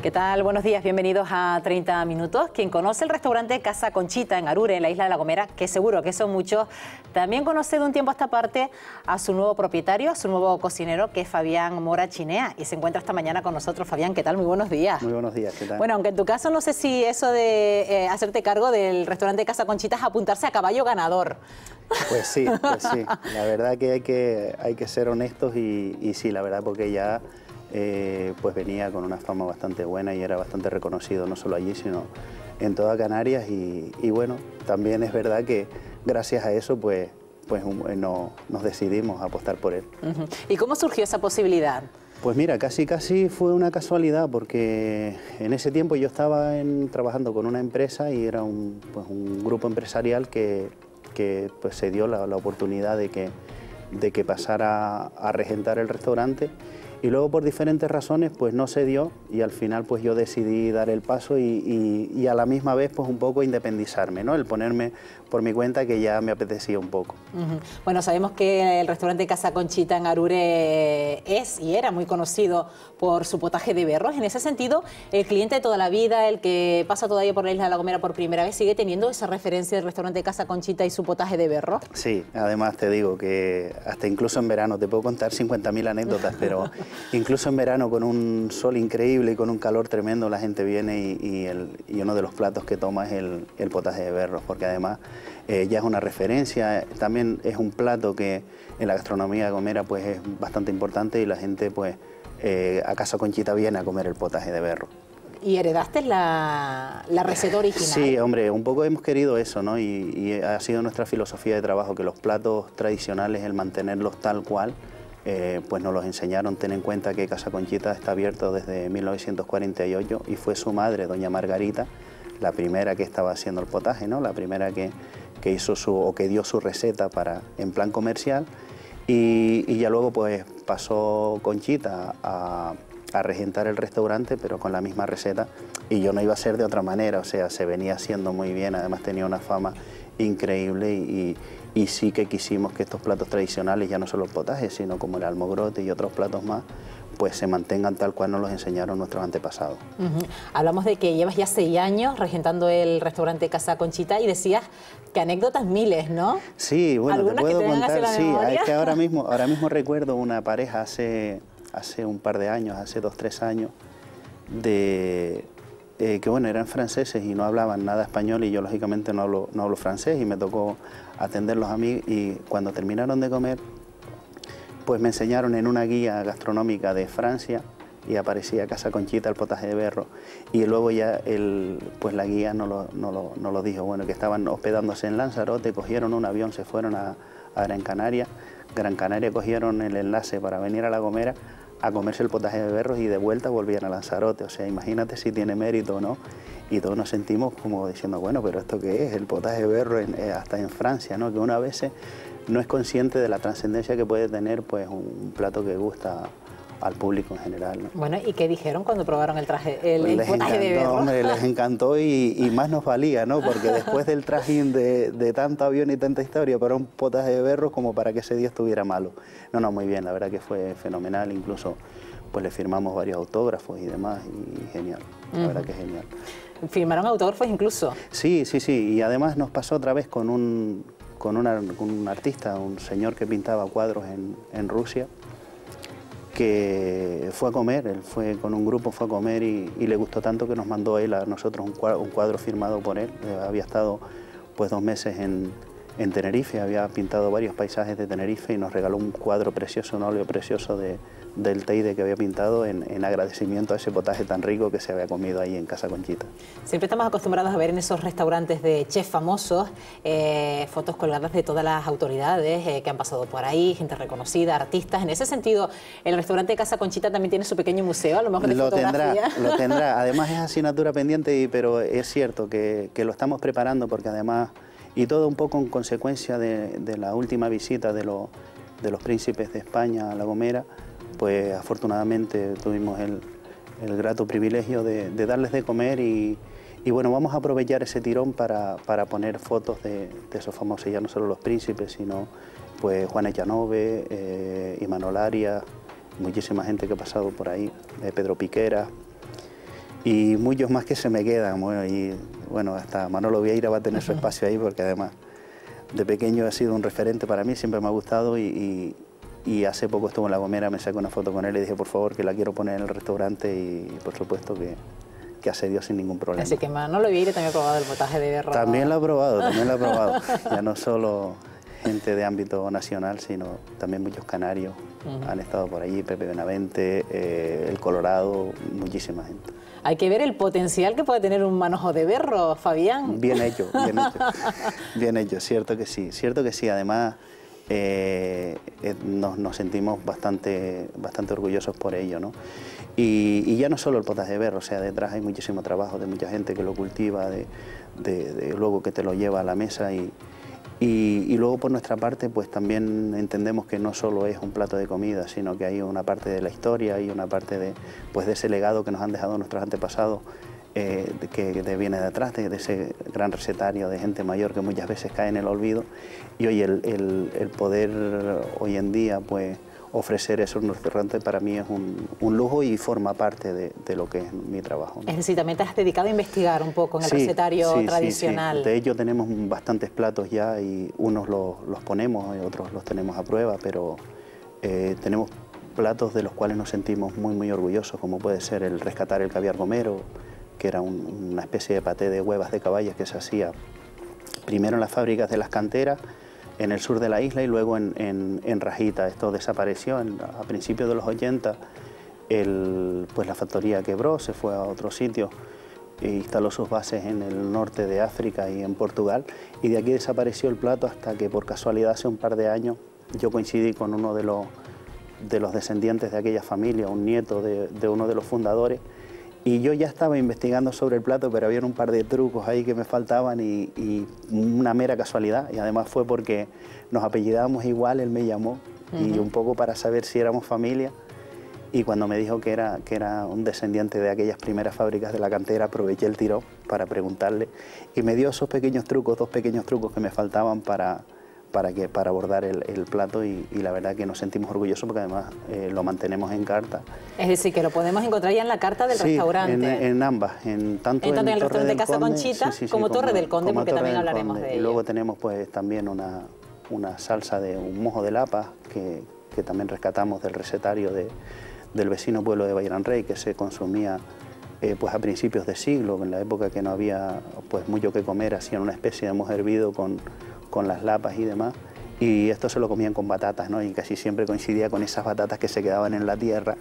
¿Qué tal? Buenos días, bienvenidos a 30 Minutos. Quien conoce el restaurante Casa Conchita en Arure, en la isla de La Gomera, que seguro que son muchos, también conoce de un tiempo a esta parte a su nuevo propietario, a su nuevo cocinero, que es Fabián Mora Chinea, y se encuentra esta mañana con nosotros. Fabián, ¿qué tal? Muy buenos días. Muy buenos días, ¿qué tal? Bueno, aunque en tu caso no sé si eso de hacerte cargo del restaurante Casa Conchita es apuntarse a caballo ganador. Pues sí, la verdad que hay que ser honestos y sí, la verdad, porque ya pues venía con una fama bastante buena y era bastante reconocido, no solo allí, sino en toda Canarias y bueno, también es verdad que gracias a eso pues nos decidimos a apostar por él. ¿Y cómo surgió esa posibilidad? Pues mira, casi fue una casualidad, porque en ese tiempo yo estaba trabajando con una empresa y era un grupo empresarial que pues se dio la oportunidad de que pasara a regentar el restaurante, y luego por diferentes razones pues no se dio, y al final pues yo decidí dar el paso y a la misma vez pues un poco independizarme, ¿no? El ponerme por mi cuenta, que ya me apetecía un poco. Bueno, sabemos que el restaurante Casa Conchita en Arure es y era muy conocido por su potaje de berros. En ese sentido, el cliente de toda la vida, el que pasa todavía por la isla de La Gomera por primera vez, ¿sigue teniendo esa referencia del restaurante Casa Conchita y su potaje de berros? Sí, además te digo que hasta incluso en verano, te puedo contar 50.000 anécdotas, pero incluso en verano, con un sol increíble y con un calor tremendo, la gente viene y uno de los platos que toma es el potaje de berros, porque además ya es una referencia. También es un plato que en la gastronomía de Gomera pues es bastante importante, y la gente pues a Casa Conchita viene a comer el potaje de berro. ¿Y heredaste la receta original? Sí, hombre, un poco hemos querido eso, ¿no? Y ha sido nuestra filosofía de trabajo, que los platos tradicionales, el mantenerlos tal cual, pues nos los enseñaron. Ten en cuenta que Casa Conchita está abierto desde 1948 y fue su madre, doña Margarita, la primera que estaba haciendo el potaje, ¿no? La primera que hizo que dio su receta en plan comercial, y ya luego pues pasó Conchita a regentar el restaurante, pero con la misma receta, y yo no iba a ser de otra manera, o sea, se venía haciendo muy bien, además tenía una fama increíble, y sí que quisimos que estos platos tradicionales, ya no solo el potaje, sino como el almogrote y otros platos más, pues se mantengan tal cual nos los enseñaron nuestros antepasados. Hablamos de que llevas ya 6 años regentando el restaurante Casa Conchita, y decías que anécdotas miles, ¿no? Sí, bueno, te puedo contar, sí, es que ahora mismo recuerdo una pareja hace un par de años, hace 2 o 3 años, que bueno, eran franceses y no hablaban nada español, y yo lógicamente no hablo francés, y me tocó atenderlos a mí, y cuando terminaron de comer, pues me enseñaron en una guía gastronómica de Francia, y aparecía Casa Conchita, el potaje de berro, y luego ya pues la guía no lo dijo, bueno, que estaban hospedándose en Lanzarote, cogieron un avión, se fueron a Gran Canaria, cogieron el enlace para venir a La Gomera a comerse el potaje de berros, y de vuelta volvían a Lanzarote. O sea, imagínate si tiene mérito o no. Y todos nos sentimos como diciendo, bueno, pero ¿esto qué es? El potaje de berro hasta en Francia, ¿no? Que uno a veces no es consciente de la trascendencia que puede tener pues un plato que gusta al público en general, ¿no? Bueno, ¿y qué dijeron cuando probaron el potaje de berro? Hombre, les encantó, y más nos valía, ¿no? Porque después del trajín de tanto avión y tanta historia, para un potaje de berro, como para que ese día estuviera malo. No, muy bien, la verdad que fue fenomenal, incluso pues le firmamos varios autógrafos y demás, y genial, la verdad que genial. ¿Firmaron autógrafos incluso? Sí, y además nos pasó otra vez con un artista, un señor que pintaba cuadros en Rusia, que fue a comer, él fue con un grupo, fue a comer y le gustó tanto que nos mandó él a nosotros un cuadro firmado por él. Había estado pues 2 meses en Tenerife, había pintado varios paisajes de Tenerife, y nos regaló un cuadro precioso, un óleo precioso del Teide que había pintado en agradecimiento a ese potaje tan rico que se había comido ahí en Casa Conchita. Siempre estamos acostumbrados a ver en esos restaurantes de chefs famosos fotos colgadas de todas las autoridades que han pasado por ahí, gente reconocida, artistas. En ese sentido, el restaurante Casa Conchita también tiene su pequeño museo, a lo mejor de fotografía. Lo tendrá. Además es asignatura pendiente, pero es cierto que lo estamos preparando, porque además, y todo un poco en consecuencia de la última visita de los príncipes de España a La Gomera, pues afortunadamente tuvimos el grato privilegio de darles de comer, y bueno, vamos a aprovechar ese tirón para poner fotos de esos famosos, ya no solo los príncipes, sino pues Juan Echanove, Imanol Arias, muchísima gente que ha pasado por ahí, Pedro Piquera, y muchos más que se me quedan. Bueno, y bueno, hasta Manolo Vieira va a tener su espacio ahí, porque además de pequeño ha sido un referente para mí, siempre me ha gustado, y hace poco estuve en La Gomera, me saqué una foto con él y dije, por favor, que la quiero poner en el restaurante, y por supuesto que accedió sin ningún problema. Así que Manolo Vieira también ha probado el potaje de berro. También lo ha probado, también lo ha probado. Ya no solo gente de ámbito nacional, sino también muchos canarios han estado por allí, Pepe Benavente, el Colorado, muchísima gente. Hay que ver el potencial que puede tener un manojo de berro, Fabián. Bien hecho, bien hecho. Bien hecho, cierto que sí. Cierto que sí, además nos sentimos bastante orgullosos por ello, ¿no? Y ya no solo el potaje de berro, o sea, detrás hay muchísimo trabajo de mucha gente que lo cultiva, luego que te lo lleva a la mesa, y luego por nuestra parte pues también entendemos que no solo es un plato de comida, sino que hay una parte de la historia y una parte de ese legado que nos han dejado nuestros antepasados, que viene de atrás, de ese gran recetario de gente mayor que muchas veces cae en el olvido, y hoy el poder hoy en día pues ofrecer eso en un restaurante para mí es un lujo y forma parte de lo que es mi trabajo, ¿no? Es decir, también te has dedicado a investigar un poco en el recetario tradicional. Sí. De hecho tenemos bastantes platos ya, y unos los ponemos y otros los tenemos a prueba, pero tenemos platos de los cuales nos sentimos muy orgullosos, como puede ser el rescatar el caviar gomero, que era una especie de paté de huevas de caballas que se hacía primero en las fábricas de las canteras, en el sur de la isla, y luego en Rajita. Esto desapareció a principios de los 80, pues la factoría quebró, se fue a otro sitio e instaló sus bases en el norte de África y en Portugal, y de aquí desapareció el plato hasta que por casualidad hace un par de años yo coincidí con uno de los descendientes de aquella familia, un nieto de uno de los fundadores, y yo ya estaba investigando sobre el plato, pero había un par de trucos ahí que me faltaban, y una mera casualidad, y además fue porque nos apellidábamos igual, él me llamó, y un poco para saber si éramos familia, y cuando me dijo que era un descendiente de aquellas primeras fábricas de la cantera, aproveché el tirón para preguntarle, y me dio esos pequeños trucos, dos pequeños trucos que me faltaban para abordar el plato, y la verdad que nos sentimos orgullosos porque además lo mantenemos en carta. Es decir, que lo podemos encontrar ya en la carta del restaurante. En ambas, tanto en el restaurante Casa Conchita como Torre del Conde, porque también hablaremos de ello. Y luego tenemos pues también una salsa de un mojo de lapa que también rescatamos del recetario del vecino pueblo de Bairán Rey, que se consumía pues a principios de siglo, en la época que no había pues mucho que comer, hacían una especie de mojo hervido con las lapas y demás, y esto se lo comían con batatas, ¿no? Y casi siempre coincidía con esas batatas que se quedaban en la tierra,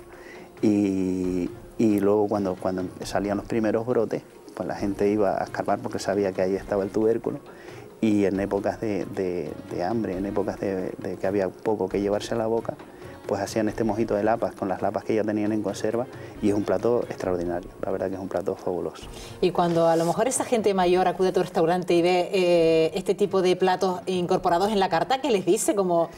y luego cuando salían los primeros brotes, pues la gente iba a escarbar porque sabía que ahí estaba el tubérculo, y en épocas de hambre, en épocas de que había poco que llevarse a la boca, pues hacían este mojito de lapas con las lapas que ya tenían en conserva, y es un plato extraordinario, la verdad que es un plato fabuloso. Y cuando a lo mejor esa gente mayor acude a tu restaurante y ve este tipo de platos incorporados en la carta, ¿qué les dice? Como,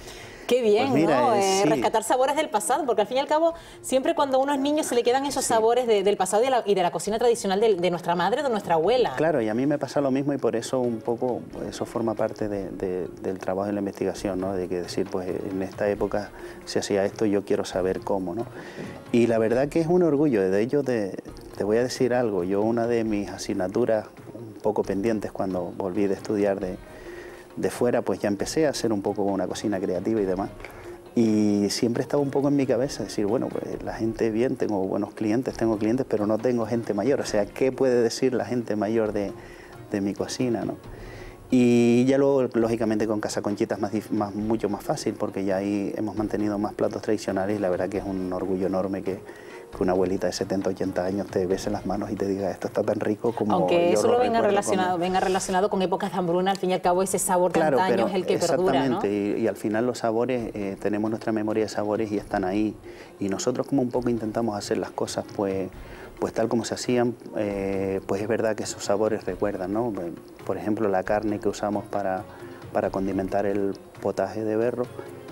qué bien, pues mira, ¿no? Sí. Rescatar sabores del pasado, porque al fin y al cabo, siempre cuando uno es niño se le quedan esos sabores del pasado y de la cocina tradicional de nuestra madre, de nuestra abuela. Claro, y a mí me pasa lo mismo, y por eso un poco, eso forma parte del trabajo de la investigación, ¿no? De que decir, pues en esta época se hacía esto, yo quiero saber cómo, ¿no? Y la verdad que es un orgullo. De hecho, te voy a decir algo, yo una de mis asignaturas un poco pendientes cuando volví de estudiar de fuera, pues ya empecé a hacer un poco una cocina creativa y demás, y siempre estaba un poco en mi cabeza decir, bueno, pues la gente bien, tengo buenos clientes, pero no tengo gente mayor, o sea, ¿qué puede decir la gente mayor de mi cocina, ¿no? Y ya luego, lógicamente, con Casa Conchita es mucho más fácil, porque ya ahí hemos mantenido más platos tradicionales, y la verdad que es un orgullo enorme que una abuelita de 70, 80 años te bese las manos y te diga, esto está tan rico como aunque yo eso lo venga relacionado con épocas de hambruna, al fin y al cabo ese sabor de antaño es el que perdura, ¿no? Exactamente, y al final los sabores, tenemos nuestra memoria de sabores y están ahí, y nosotros como un poco intentamos hacer las cosas pues tal como se hacían, pues es verdad que esos sabores recuerdan, ¿no? Por ejemplo, la carne que usamos para condimentar el potaje de berro,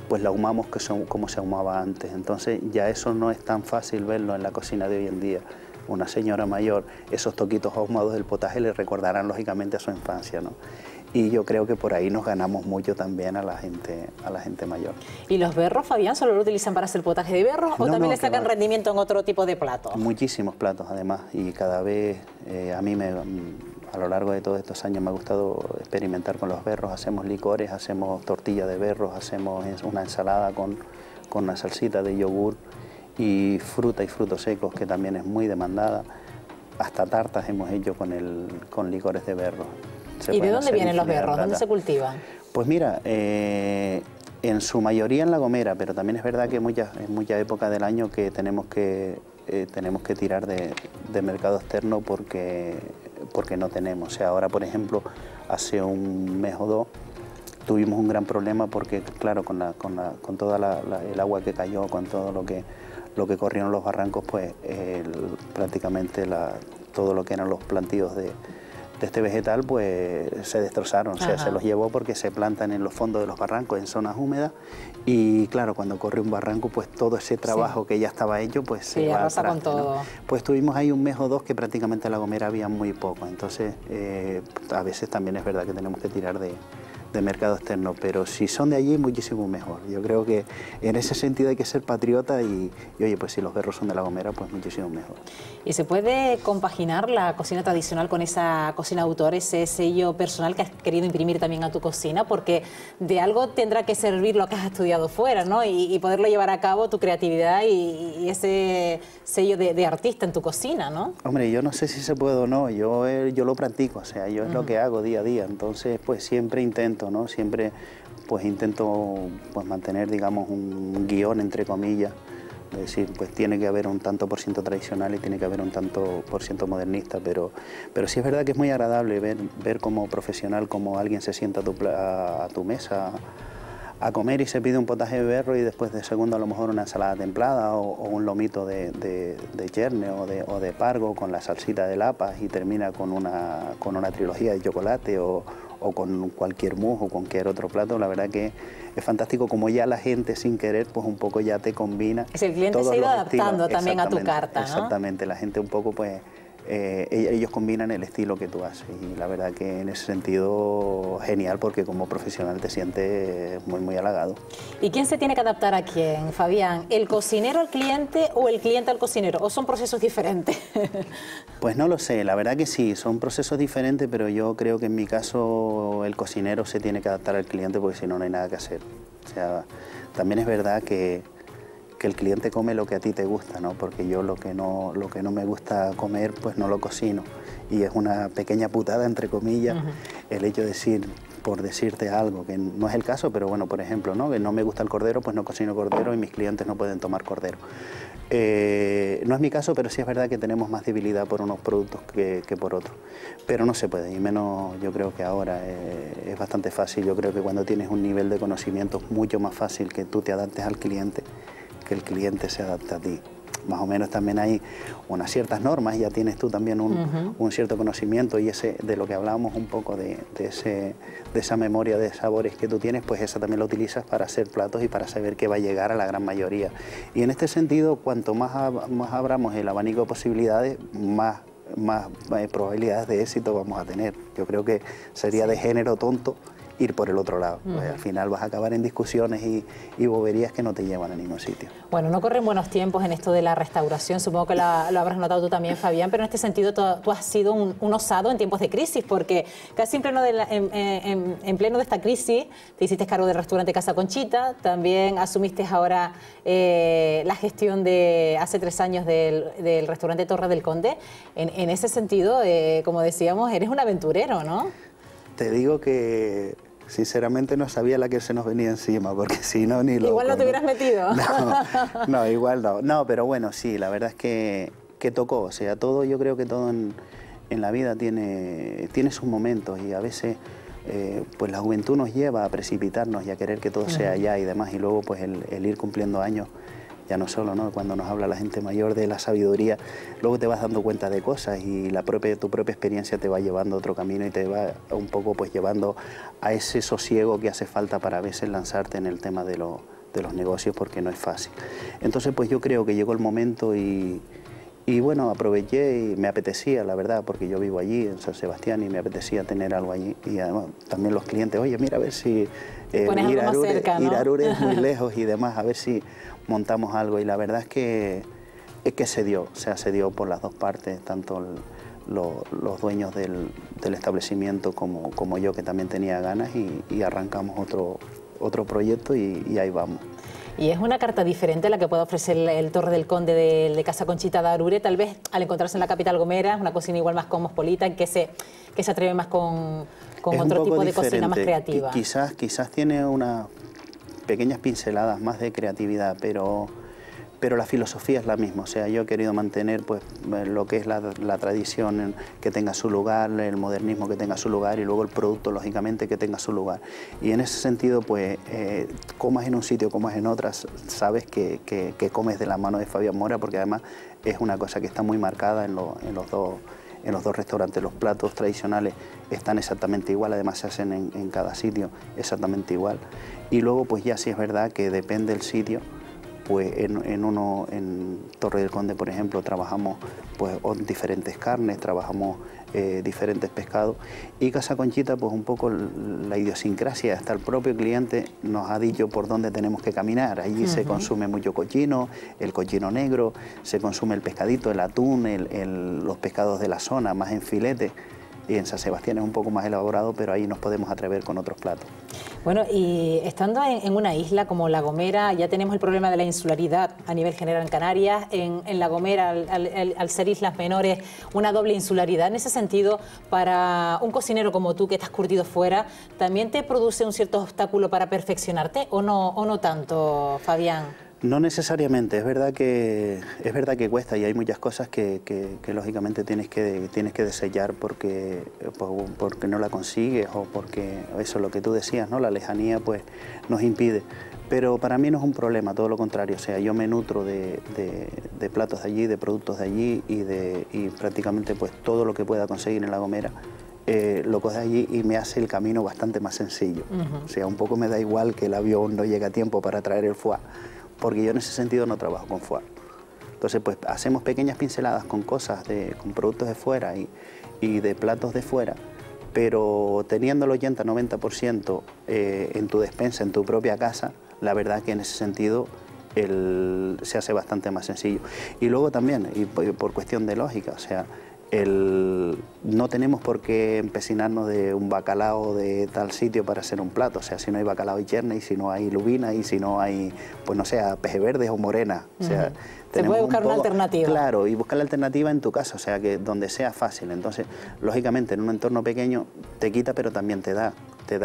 pues la ahumamos como se ahumaba antes. Entonces ya eso no es tan fácil verlo en la cocina de hoy en día. Una señora mayor, esos toquitos ahumados del potaje le recordarán lógicamente a su infancia, ¿no? y yo creo que por ahí nos ganamos mucho también a la gente mayor. ¿Y los berros, Fabián, solo lo utilizan para hacer potaje de berros o también le sacan rendimiento en otro tipo de platos? Muchísimos platos además, y cada vez a mí a lo largo de todos estos años me ha gustado experimentar con los berros. Hacemos licores, hacemos tortilla de berros, hacemos una ensalada con una salsita de yogur y fruta y frutos secos, que también es muy demandada. Hasta tartas hemos hecho con licores de berros. ¿Y de dónde vienen los berros? ¿Dónde se cultivan? Pues mira, en su mayoría en La Gomera, pero también es verdad que en mucha época del año que tenemos que tirar de mercado externo porque no tenemos. O sea, ahora, por ejemplo, hace un mes o dos tuvimos un gran problema porque, claro, con toda el agua que cayó, con todo lo que corrieron los barrancos, pues prácticamente todo lo que eran los plantíos de este vegetal pues se destrozaron. O sea, se los llevó porque se plantan en los fondos de los barrancos, en zonas húmedas, y claro, cuando corre un barranco, pues todo ese trabajo que ya estaba hecho, pues se va arrasa con todo. ¿no? Pues tuvimos ahí un mes o dos que prácticamente en La Gomera había muy poco, entonces a veces también es verdad que tenemos que tirar de mercado externo, pero si son de allí, muchísimo mejor. Yo creo que en ese sentido hay que ser patriota y oye, pues si los berros son de La Gomera, pues muchísimo mejor. ¿Y se puede compaginar la cocina tradicional con esa cocina de autor, ese sello personal que has querido imprimir también a tu cocina? Porque de algo tendrá que servir lo que has estudiado fuera, ¿no? Y poderlo llevar a cabo, tu creatividad y ese sello de artista en tu cocina, ¿no? Hombre, yo no sé si se puede o no, yo lo practico, o sea, yo es lo que hago día a día, entonces pues siempre intento, ¿no? Siempre pues intento pues mantener, digamos, un guión entre comillas, es decir, pues tiene que haber un tanto por ciento tradicional y tiene que haber un tanto por ciento modernista, pero sí es verdad que es muy agradable ver como profesional como alguien se sienta a tu mesa a comer y se pide un potaje de berro y después de segundo a lo mejor una ensalada templada o un lomito de cherne o de pargo con la salsita de lapas y termina con una trilogía de chocolate o con cualquier mousse o cualquier otro plato. La verdad que es fantástico como ya la gente sin querer pues un poco ya te combina. Es el cliente se ha ido adaptando también a tu carta, ¿no? Exactamente, la gente un poco pues ellos combinan el estilo que tú haces y la verdad que en ese sentido genial porque como profesional te sientes muy muy halagado. ¿Y quién se tiene que adaptar a quién, Fabián? ¿El cocinero al cliente o el cliente al cocinero? ¿O son procesos diferentes? Pues no lo sé, la verdad que sí, son procesos diferentes, pero yo creo que en mi caso el cocinero se tiene que adaptar al cliente porque si no, no hay nada que hacer. O sea, también es verdad que el cliente come lo que a ti te gusta, ¿no? Porque yo lo que no me gusta comer, pues no lo cocino. Y es una pequeña putada, entre comillas, el hecho de decir, por decirte algo, que no es el caso, pero bueno, por ejemplo, ¿no? Que no me gusta el cordero, pues no cocino cordero y mis clientes no pueden tomar cordero. No es mi caso, pero sí es verdad que tenemos más debilidad por unos productos que por otros. Pero no se puede, y menos yo creo que ahora es bastante fácil. Yo creo que cuando tienes un nivel de conocimiento es mucho más fácil que tú te adaptes al cliente que el cliente se adapte a ti. Más o menos también hay unas ciertas normas, ya tienes tú también un cierto conocimiento y ese de lo que hablábamos un poco de esa memoria de sabores que tú tienes, pues esa también la utilizas para hacer platos y para saber qué va a llegar a la gran mayoría. Y en este sentido, cuanto más abramos el abanico de posibilidades, más probabilidades de éxito vamos a tener. Yo creo que sería de género tonto ir por el otro lado. Pues al final vas a acabar en discusiones y boberías que no te llevan a ningún sitio. Bueno, no corren buenos tiempos en esto de la restauración, supongo que lo habrás notado tú también, Fabián, pero en este sentido tú has sido un osado en tiempos de crisis, porque casi en pleno de esta crisis te hiciste cargo del restaurante Casa Conchita, también asumiste ahora la gestión de hace 3 años del restaurante Torre del Conde. En ese sentido, como decíamos, eres un aventurero, ¿no? Te digo que sinceramente no sabía la que se nos venía encima, porque si no, ni loco. Igual no te hubieras metido. No, igual no. No, pero bueno, sí, la verdad es que tocó. O sea, todo, yo creo que todo en la vida tiene sus momentos y a veces pues la juventud nos lleva a precipitarnos y a querer que todo sea allá y demás. Y luego pues el ir cumpliendo años, ya no solo, ¿no? Cuando nos habla la gente mayor de la sabiduría, luego te vas dando cuenta de cosas y tu propia experiencia te va llevando a otro camino y te va un poco pues llevando a ese sosiego que hace falta para a veces lanzarte en el tema de los negocios porque no es fácil. Entonces pues yo creo que llegó el momento y Y bueno, aproveché y me apetecía, la verdad, porque yo vivo allí, en San Sebastián, y me apetecía tener algo allí. Y además también los clientes, oye, mira, a ver si ir a Arure es muy lejos y demás, a ver si montamos algo. Y la verdad es que se dio, o sea, se dio por las dos partes, tanto los dueños del establecimiento como yo, que también tenía ganas, y arrancamos otro proyecto y ahí vamos. Y es una carta diferente a la que puede ofrecer el Torre del Conde de Casa Conchita de Arure, tal vez al encontrarse en la capital gomera, una cocina igual más cosmopolita, que se atreve más con otro tipo de cocina más creativa. Quizás tiene unas pequeñas pinceladas más de creatividad, pero la filosofía es la misma. O sea, yo he querido mantener pues lo que es la tradición que tenga su lugar, el modernismo que tenga su lugar, y luego el producto, lógicamente, que tenga su lugar. Y en ese sentido, pues, comas en un sitio, comas en otras, sabes que comes de la mano de Fabián Mora, porque además es una cosa que está muy marcada en los dos restaurantes. Los platos tradicionales están exactamente igual, además se hacen en cada sitio exactamente igual. Y luego, pues ya sí es verdad que depende del sitio. Pues en Torre del Conde, por ejemplo, trabajamos pues diferentes carnes, trabajamos diferentes pescados, y Casa Conchita, pues un poco la idiosincrasia, hasta el propio cliente nos ha dicho por dónde tenemos que caminar. Allí se consume mucho cochino, el cochino negro, se consume el pescadito, el atún, los pescados de la zona, más en filete. Y en San Sebastián es un poco más elaborado, pero ahí nos podemos atrever con otros platos. Bueno, y estando en una isla como La Gomera, ya tenemos el problema de la insularidad a nivel general en Canarias. En La Gomera, al ser islas menores, una doble insularidad. En ese sentido, para un cocinero como tú, que estás curtido fuera, ¿también te produce un cierto obstáculo para perfeccionarte o no tanto, Fabián? No necesariamente, es verdad que cuesta, y hay muchas cosas que lógicamente tienes que desellar porque no la consigues, o porque eso es lo que tú decías, ¿no? La lejanía pues nos impide. Pero para mí no es un problema, todo lo contrario. O sea, yo me nutro de platos de allí, de productos de allí, y prácticamente pues todo lo que pueda conseguir en La Gomera lo coge allí, y me hace el camino bastante más sencillo. O sea, un poco me da igual que el avión no llegue a tiempo para traer el foie, porque yo en ese sentido no trabajo con foie. Entonces, pues hacemos pequeñas pinceladas con cosas, con productos de fuera y de platos de fuera, pero teniendo el 80-90% en tu despensa, en tu propia casa, la verdad que en ese sentido se hace bastante más sencillo. Y luego también, y por cuestión de lógica, o sea, no tenemos por qué empecinarnos de un bacalao de tal sitio para hacer un plato. O sea, si no hay bacalao y cherna, y si no hay lubina, y si no hay, pues no sé, peje verdes o morena. O sea, se puede buscar una alternativa. Claro, y buscar la alternativa en tu casa, o sea, que donde sea fácil. Entonces, lógicamente, en un entorno pequeño te quita, pero también te da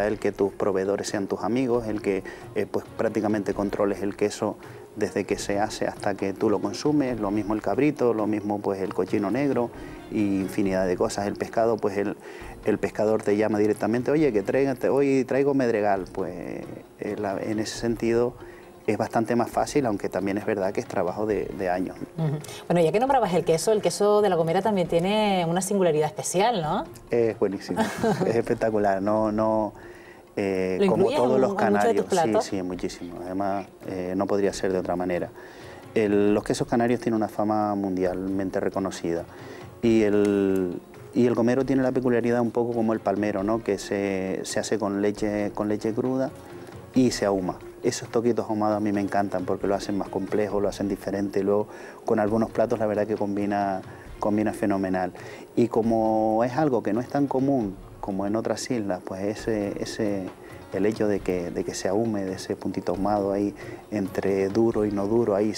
el que tus proveedores sean tus amigos, el que pues prácticamente controles el queso desde que se hace hasta que tú lo consumes, lo mismo el cabrito, lo mismo pues el cochino negro, y infinidad de cosas. El pescado, pues el pescador te llama directamente, oye, que hoy traigo medregal. Pues en ese sentido es bastante más fácil, aunque también es verdad que es trabajo de años. Bueno, ya que nombrabas el queso de La Gomera también tiene una singularidad especial, ¿no? Es buenísimo, es espectacular, como todos los canarios. Sí, muchísimo. Además, no podría ser de otra manera. Los quesos canarios tienen una fama mundialmente reconocida, y el gomero tiene la peculiaridad un poco como el palmero, ¿no? Que se hace con leche cruda y se ahuma. Esos toquitos ahumados a mí me encantan porque lo hacen más complejo, lo hacen diferente, y luego con algunos platos la verdad que combina fenomenal. Y como es algo que no es tan común como en otras islas, pues el hecho de que se ahume, de ese puntito ahumado ahí entre duro y no duro, ahí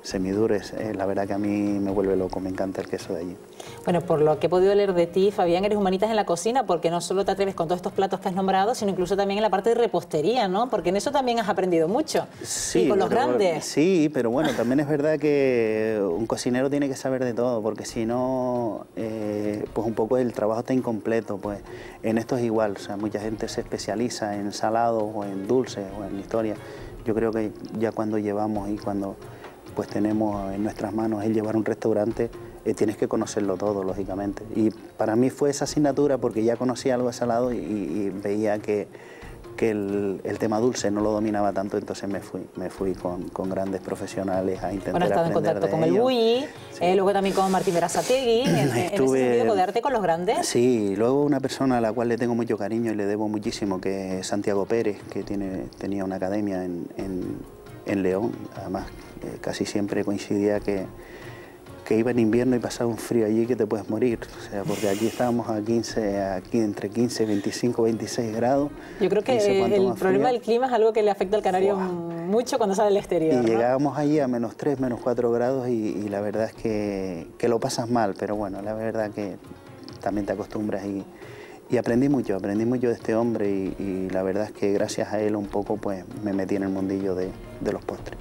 semiduro, la verdad que a mí me vuelve loco, me encanta el queso de allí. Bueno, por lo que he podido leer de ti, Fabián, eres humanitas en la cocina, porque no solo te atreves con todos estos platos que has nombrado, sino incluso también en la parte de repostería, ¿no? Porque en eso también has aprendido mucho. Sí, y con los grandes. Sí, pero bueno, también es verdad que un cocinero tiene que saber de todo, porque si no, pues un poco el trabajo está incompleto. Pues en esto es igual, o sea, mucha gente se especializa en salados o en dulces o en historia. Yo creo que ya cuando llevamos y cuando pues tenemos en nuestras manos el llevar un restaurante, tienes que conocerlo todo, lógicamente. Y para mí fue esa asignatura porque ya conocía algo de salado y veía que el tema dulce no lo dominaba tanto, entonces me fui con grandes profesionales a intentar bueno, has estado en contacto con el Bulli, sí. Luego también con Martín Berasategui, en ese sentido, codearte con los grandes. Sí, luego una persona a la cual le tengo mucho cariño y le debo muchísimo, que es Santiago Pérez, que tenía una academia en León, además casi siempre coincidía que iba en invierno y pasaba un frío allí que te puedes morir, o sea, porque aquí estábamos aquí entre 15, 25, 26 grados. Yo creo que el problema del clima es algo que le afecta al canario mucho cuando sale al exterior, y ¿no? llegábamos allí a -3, -4 grados y la verdad es que lo pasas mal, pero bueno, la verdad que también te acostumbras y aprendí mucho de este hombre y la verdad es que gracias a él un poco pues me metí en el mundillo de los postres.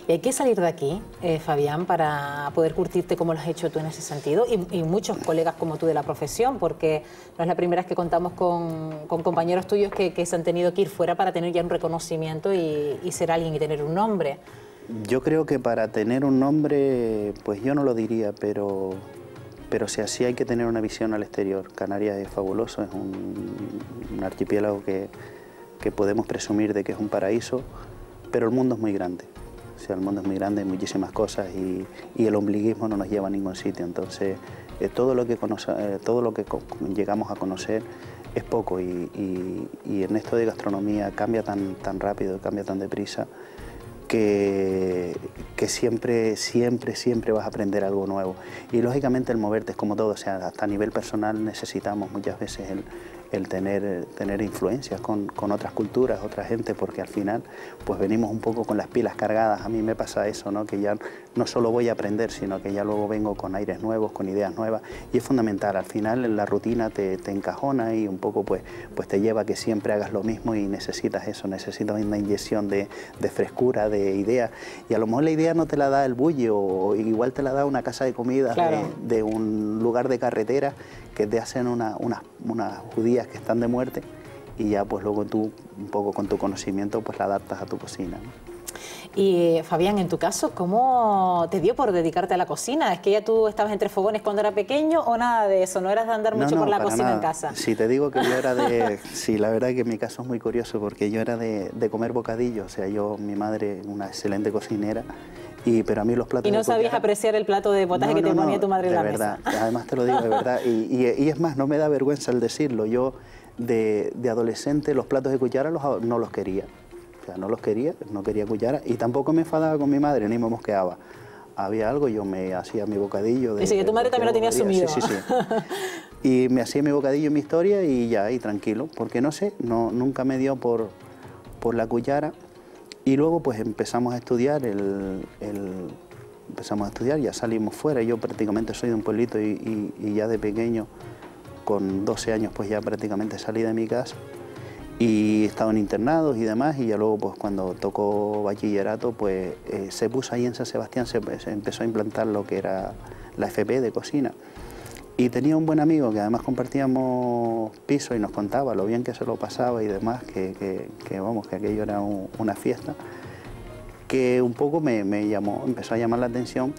Y hay que salir de aquí, Fabián, para poder curtirte como lo has hecho tú en ese sentido y muchos colegas como tú de la profesión, porque no es la primera vez que contamos con compañeros tuyos que se han tenido que ir fuera para tener ya un reconocimiento y ser alguien y tener un nombre. Yo creo que para tener un nombre, pues yo no lo diría, pero si así hay que tener una visión al exterior. Canarias es fabuloso, es un archipiélago que podemos presumir de que es un paraíso, pero el mundo es muy grande. O sea, el mundo es muy grande, hay muchísimas cosas y el ombliguismo no nos lleva a ningún sitio. Entonces, todo lo que llegamos a conocer es poco y en esto de gastronomía cambia tan rápido, cambia tan deprisa, que siempre vas a aprender algo nuevo. Y lógicamente el moverte es como todo, o sea, hasta a nivel personal necesitamos muchas veces el tener influencias con otras culturas, otra gente, porque al final pues venimos un poco con las pilas cargadas. A mí me pasa eso, ¿no? Que ya no solo voy a aprender, sino que ya luego vengo con aires nuevos, con ideas nuevas, y es fundamental. Al final la rutina te encajona y un poco pues te lleva a que siempre hagas lo mismo y necesitas eso, necesitas una inyección de frescura, de ideas, y a lo mejor la idea no te la da el Bulli o igual te la da una casa de comida, claro, de un lugar de carretera que te hacen unas judías que están de muerte y ya pues luego tú un poco con tu conocimiento pues la adaptas a tu cocina, ¿no? Y Fabián, en tu caso, ¿cómo te dio por dedicarte a la cocina? ¿Es que ya tú estabas entre fogones cuando era pequeño o nada de eso? ¿No eras de andar mucho por la cocina en casa? Sí, te digo que yo era de... Sí, la verdad es que mi caso es muy curioso porque yo era de comer bocadillos. O sea, mi madre, una excelente cocinera, pero a mí los platos... ¿Y no sabías apreciar el plato de potaje que te ponía tu madre en la mesa? De verdad, además te lo digo de verdad. Y es más, no me da vergüenza el decirlo. Yo de adolescente los platos de cuchara no los quería. O sea, no quería cuchara y tampoco me enfadaba con mi madre, ni me mosqueaba. Había algo, yo me hacía mi bocadillo. Dice que tu madre también lo tenía asumido. Sí. Y me hacía mi bocadillo, mi historia y ya, y tranquilo. Porque no sé, nunca me dio por la cuchara. Y luego pues empezamos a estudiar, ya salimos fuera. Yo prácticamente soy de un pueblito y ya de pequeño, con 12 años, pues ya prácticamente salí de mi casa. Y estaban internados y demás, y ya luego pues cuando tocó bachillerato pues se puso ahí en San Sebastián, se empezó a implantar lo que era la FP de cocina. Y tenía un buen amigo que además compartíamos piso y nos contaba lo bien que se lo pasaba y demás, que aquello era una fiesta, que un poco empezó a llamar la atención.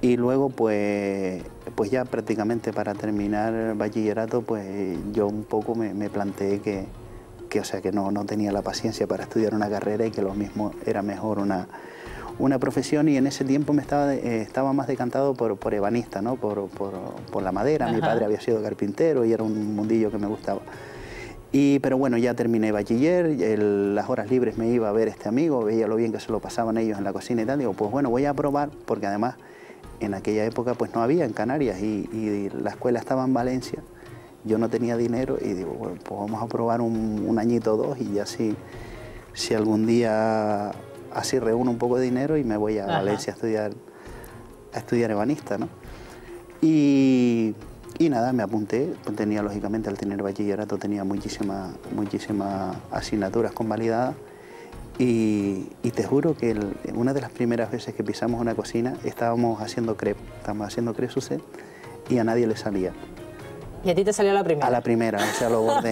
Y luego pues ya prácticamente para terminar el bachillerato pues yo un poco me planteé que no tenía la paciencia para estudiar una carrera y que lo mismo era mejor una profesión, y en ese tiempo estaba más decantado por ebanista, ¿no? por la madera. Ajá. Mi padre había sido carpintero y era un mundillo que me gustaba. Pero bueno, ya terminé bachiller, las horas libres me iba a ver este amigo, veía lo bien que se lo pasaban ellos en la cocina y tal, digo, pues bueno, voy a probar, porque además en aquella época pues no había en Canarias y la escuela estaba en Valencia. Yo no tenía dinero y digo, bueno, pues vamos a probar un añito o dos y ya si algún día así reúno un poco de dinero y me voy a Valencia a estudiar ebanista, ¿no? Y nada, me apunté, tenía lógicamente al tener bachillerato tenía muchísimas asignaturas convalidadas y te juro que una de las primeras veces que pisamos una cocina estábamos haciendo crepe Suzette y a nadie le salía. ¿Y a ti te salió la primera? A la primera, o sea, lo bordé.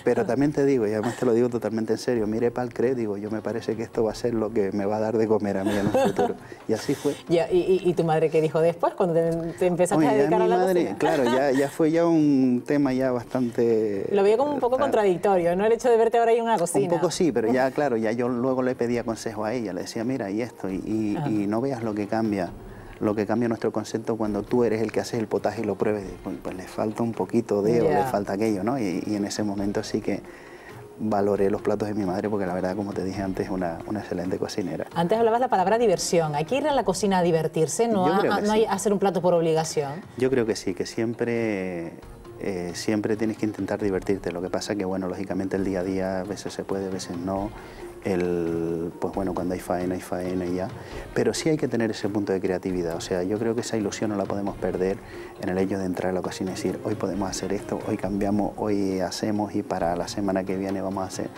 Pero también te digo, y además te lo digo totalmente en serio, mire para el CRE, digo, yo me parece que esto va a ser lo que me va a dar de comer a mí en un futuro. Y así fue. ¿Y tu madre qué dijo después, cuando te empezaste a dedicar a la cocina? Claro, ya fue ya un tema ya bastante... Lo veía como un poco contradictorio, ¿no? El hecho de verte ahora ahí en una cocina. Un poco sí, pero ya, claro, ya yo luego le pedía consejo a ella, le decía, mira, y esto, y no veas lo que cambia nuestro concepto cuando tú eres el que haces el potaje y lo pruebes, pues le falta un poquito de, o le falta aquello, ¿no? Y en ese momento sí que valoré los platos de mi madre, porque la verdad, como te dije antes, es una excelente cocinera. Antes hablabas la palabra diversión. ¿Hay que ir a la cocina a divertirse? ¿No hay hacer un plato por obligación? Yo creo que sí, que siempre tienes que intentar divertirte. Lo que pasa que, bueno, lógicamente el día a día a veces se puede, a veces no. Pues bueno, cuando hay faena y ya. Pero sí hay que tener ese punto de creatividad. O sea, yo creo que esa ilusión no la podemos perder en el hecho de entrar a la cocina y decir, hoy podemos hacer esto, hoy cambiamos, hoy hacemos y para la semana que viene vamos a hacer.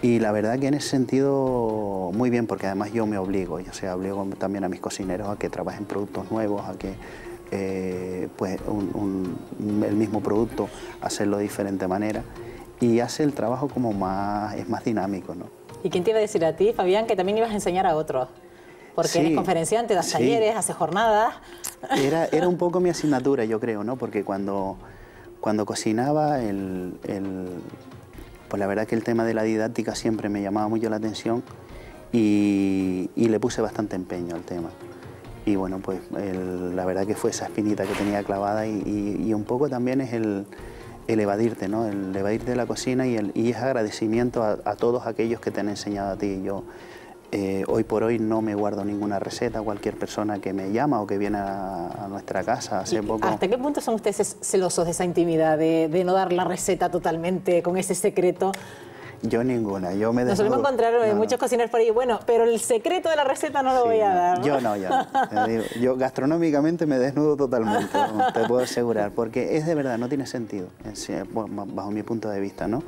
Y la verdad que en ese sentido, muy bien, porque además yo me obligo. O sea, obligo también a mis cocineros a que trabajen productos nuevos, a que pues el mismo producto, hacerlo de diferente manera. Y hace el trabajo como es más dinámico, ¿no? ¿Y quién te iba a decir a ti, Fabián, que también ibas a enseñar a otros? Porque eres conferenciante, das talleres, haces jornadas. Era un poco mi asignatura, yo creo, ¿no? Porque cuando cocinaba, pues la verdad que el tema de la didáctica siempre me llamaba mucho la atención y le puse bastante empeño al tema. Y bueno, pues la verdad que fue esa espinita que tenía clavada y un poco también es el evadirte, ¿no? El evadirte de la cocina y es agradecimiento a todos aquellos que te han enseñado a ti. Yo hoy por hoy no me guardo ninguna receta. Cualquier persona que me llama o que viene a nuestra casa hace poco... ¿Hasta qué punto son ustedes celosos de esa intimidad, de no dar la receta totalmente con ese secreto? Yo ninguna, yo me desnudo. Nos solemos encontrar muchos cocineros por ahí, bueno, pero el secreto de la receta no lo voy a dar, ¿no? Yo no. Yo gastronómicamente me desnudo totalmente, te puedo asegurar, porque es de verdad, no tiene sentido, bajo mi punto de vista, ¿no?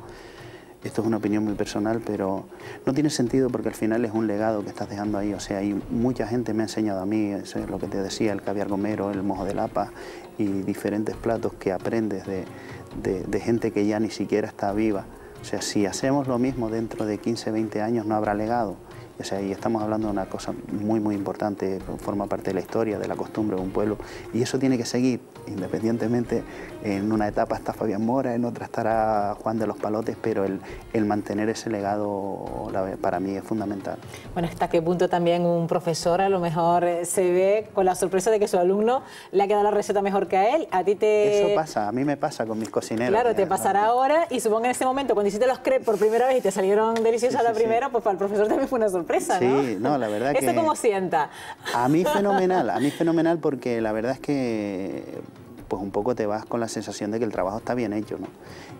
Esto es una opinión muy personal, pero no tiene sentido porque al final es un legado que estás dejando ahí. O sea, hay mucha gente me ha enseñado a mí, eso es lo que te decía, el caviar gomero, el mojo de lapa y diferentes platos que aprendes de gente que ya ni siquiera está viva. O sea, si hacemos lo mismo dentro de 15, 20 años no habrá legado. O sea, y estamos hablando de una cosa muy, muy importante, forma parte de la historia, de la costumbre de un pueblo. Y eso tiene que seguir, independientemente, en una etapa está Fabián Mora, en otra estará Juan de los Palotes, pero el mantener ese legado para mí es fundamental. Bueno, ¿hasta qué punto también un profesor a lo mejor se ve con la sorpresa de que su alumno le ha quedado la receta mejor que a él? A ti te... Eso pasa, a mí me pasa con mis cocineros. Claro, te pasará ahora y supongo en ese momento, cuando hiciste los crepes por primera vez y te salieron deliciosas la primera, pues para el profesor también fue una sorpresa. Sí, no, la verdad que... ¿Eso cómo sienta? A mí fenomenal porque la verdad es que pues un poco te vas con la sensación de que el trabajo está bien hecho, ¿no?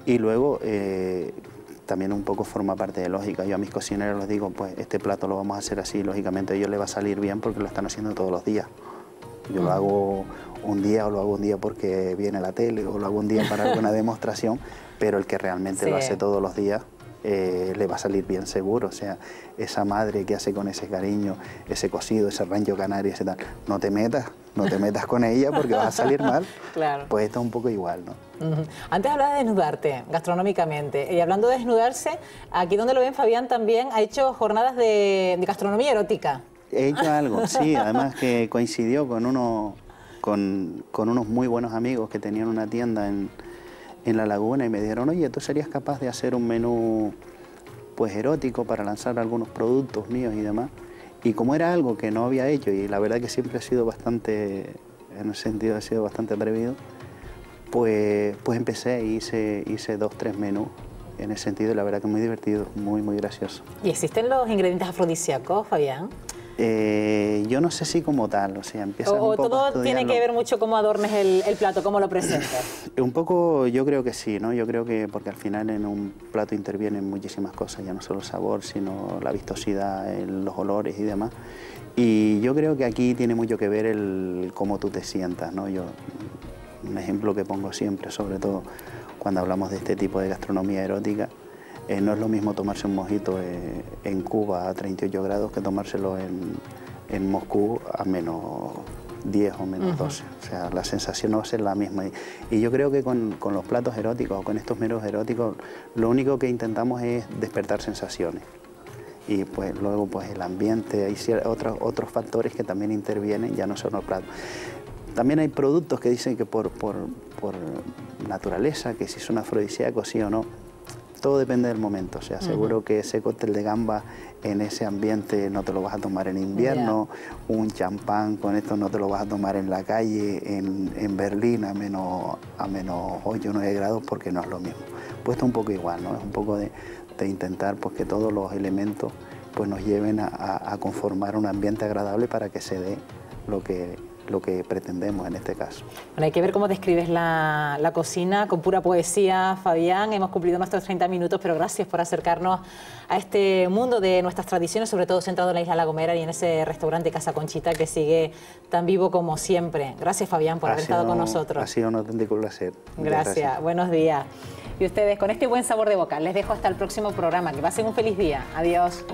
Y luego también un poco forma parte de lógica. Yo a mis cocineros les digo, pues este plato lo vamos a hacer así, lógicamente a ellos les va a salir bien porque lo están haciendo todos los días. Yo lo hago un día o lo hago un día porque viene la tele o lo hago un día para alguna demostración, pero el que realmente lo hace todos los días le va a salir bien seguro. O sea, esa madre que hace con ese cariño, ese cocido, ese rancho canario, ese tal, no te metas con ella porque vas a salir mal. Claro. Pues esto es un poco igual, ¿no? Antes hablaba de desnudarte gastronómicamente. Y hablando de desnudarse, aquí donde lo ven, Fabián también ha hecho jornadas de gastronomía erótica. He hecho algo, sí, además que coincidió con unos muy buenos amigos que tenían una tienda en La Laguna y me dijeron, oye, ¿tú serías capaz de hacer un menú pues erótico para lanzar algunos productos míos y demás? Y como era algo que no había hecho y la verdad que siempre he sido bastante, en ese sentido he sido bastante atrevido, pues empecé y hice 2, 3 menús en ese sentido y la verdad que muy divertido, muy, muy gracioso. ¿Y existen los ingredientes afrodisíacos, Fabián? Yo no sé si como tal, o sea, empiezas un poco a estudiarlo. Todo tiene que ver mucho cómo adornes el plato, cómo lo presentas. Un poco yo creo que sí, ¿no? Yo creo que porque al final en un plato intervienen muchísimas cosas, ya no solo el sabor, sino la vistosidad, los olores y demás. Y yo creo que aquí tiene mucho que ver el cómo tú te sientas, ¿no? Un ejemplo que pongo siempre, sobre todo cuando hablamos de este tipo de gastronomía erótica, no es lo mismo tomarse un mojito en Cuba a 38 grados que tomárselo en Moscú a menos 10 o menos 12. O sea, la sensación no va a ser la misma. Y yo creo que con los platos eróticos o con estos menús eróticos, lo único que intentamos es despertar sensaciones. Y pues luego pues el ambiente, hay otros factores que también intervienen, ya no son los platos. También hay productos que dicen que por naturaleza, que si son afrodisíacos sí o no, todo depende del momento. O sea, seguro que ese cóctel de gamba en ese ambiente no te lo vas a tomar en invierno, un champán con esto no te lo vas a tomar en la calle, en Berlín a menos 8 o 9 grados, porque no es lo mismo. Pues está un poco igual, ¿no? Es un poco de intentar pues, que todos los elementos pues, nos lleven a conformar un ambiente agradable para que se dé lo que pretendemos en este caso. Bueno, hay que ver cómo describes la cocina con pura poesía, Fabián. Hemos cumplido nuestros 30 minutos, pero gracias por acercarnos a este mundo de nuestras tradiciones, sobre todo centrado en la isla La Gomera y en ese restaurante Casa Conchita que sigue tan vivo como siempre. Gracias, Fabián, por haber estado con nosotros. Ha sido un auténtico placer. Gracias, buenos días. Y ustedes, con este buen sabor de boca, les dejo hasta el próximo programa. Que pasen un feliz día. Adiós.